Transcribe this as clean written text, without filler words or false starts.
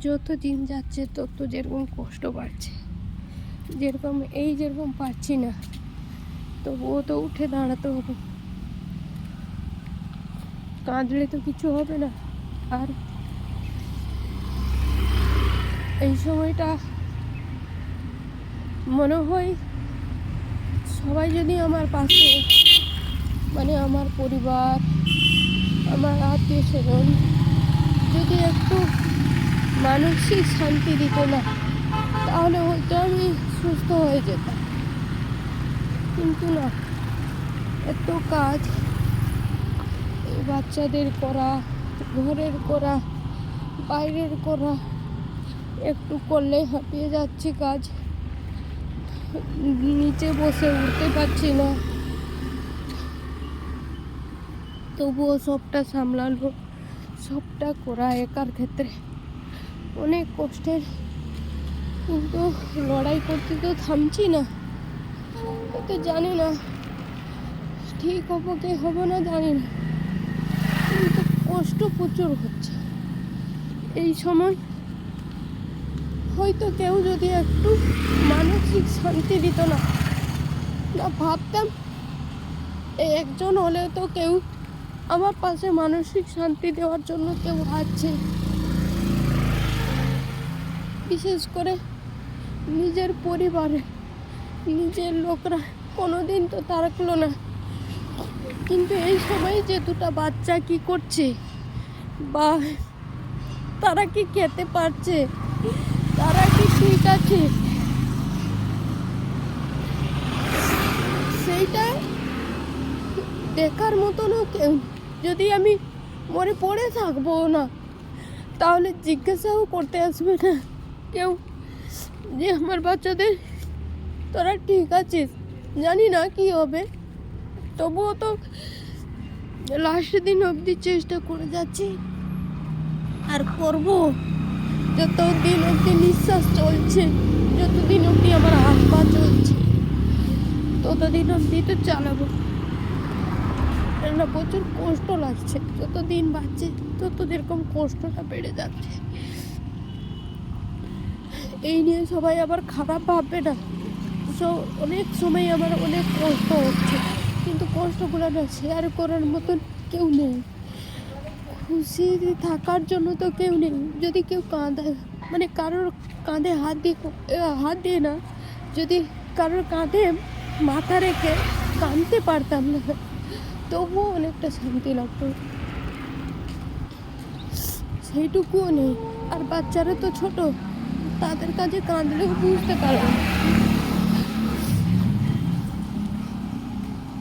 যত দিন যাচ্ছে তত যেরকম কষ্ট বাড়ছে, যেরকম পারছি না, তবুও তো উঠে দাঁড়াতে হবে। কাঁদলে তো কিছু হবে না। আর এই সময়টা মনে হয় সবাই যদি আমার পাশে, মানে আমার পরিবার, আমার আত্মীয় স্বজন যদি একটু মানসিক শান্তি দিত না, তাহলে হয়তো আমি সুস্থ হয়ে যেতাম। কিন্তু না, এত কাজ, এই বাচ্চাদের করা, ঘরের করা, বাইরের করা, একটু করলেই হাঁপিয়ে যাচ্ছি কাজ, নিচে বসে উঠতে পারছি না। তবুও সবটা সামলানো, সবটা করা একার ক্ষেত্রে অনেক কষ্টের। কিন্তু লড়াই করতে তো থামছি না। তো জানি না ঠিক হবো কি হবো না, জানি না, কিন্তু কষ্ট প্রচুর হচ্ছে। এই সময় হয়তো কেউ যদি একটু মানসিক শান্তি দিত না, ভাবতাম এই একজন হলেও তো কেউ আমার পাশে মানসিক শান্তি দেওয়ার জন্য কেউ আছে। বিশেষ করে নিজের পরিবারে নিজের লোকরা কোনোদিন তো থাকলো না, কিন্তু এই সময় যে দুটো বাচ্চা কি করছে, বা তারা কি খেতে পারছে, তারা কি ঠিক আছে, সেইটা দেখার মতনও কেউ। যদি আমি মরে পড়ে থাকবো না, তাহলে জিজ্ঞাসাও করতে আসবে না কেউ যে আমার বাচ্চাদের তোরা ঠিক আছিস। জানি না কি হবে, তবুও তো লাস্ট দিন অবধি চেষ্টা করে যাচ্ছি, আর করব যতদিন অবধি নিঃশ্বাস চলছে, যতদিন অবধি আমার হাত পা চলছে, ততদিন অবধি তো চালাবো। না, প্রচুর কষ্ট লাগছে, যত দিন বাড়ছে তত এরকম কষ্টটা বেড়ে যাচ্ছে। এই নিয়ে সবাই আবার খারাপ ভাববে না। অনেক সময় আমার অনেক কষ্ট হচ্ছে, কিন্তু কষ্টগুলো না শেয়ার করার মতন কেউ নেই। খুশি থাকার জন্য তো কেউ নেই। যদি কেউ কাঁদে, মানে কারোর কাঁধে হাত দিয়ে না, যদি কারোর কাঁধে মাথা রেখে কাঁদতে পারতাম না, তবুও অনেকটা শান্তি লাগতো। সেইটুকুও নেই। আর বাচ্চারা তো ছোট, তাদের কাছে কাঁদলেও বুঝতে পারবে না।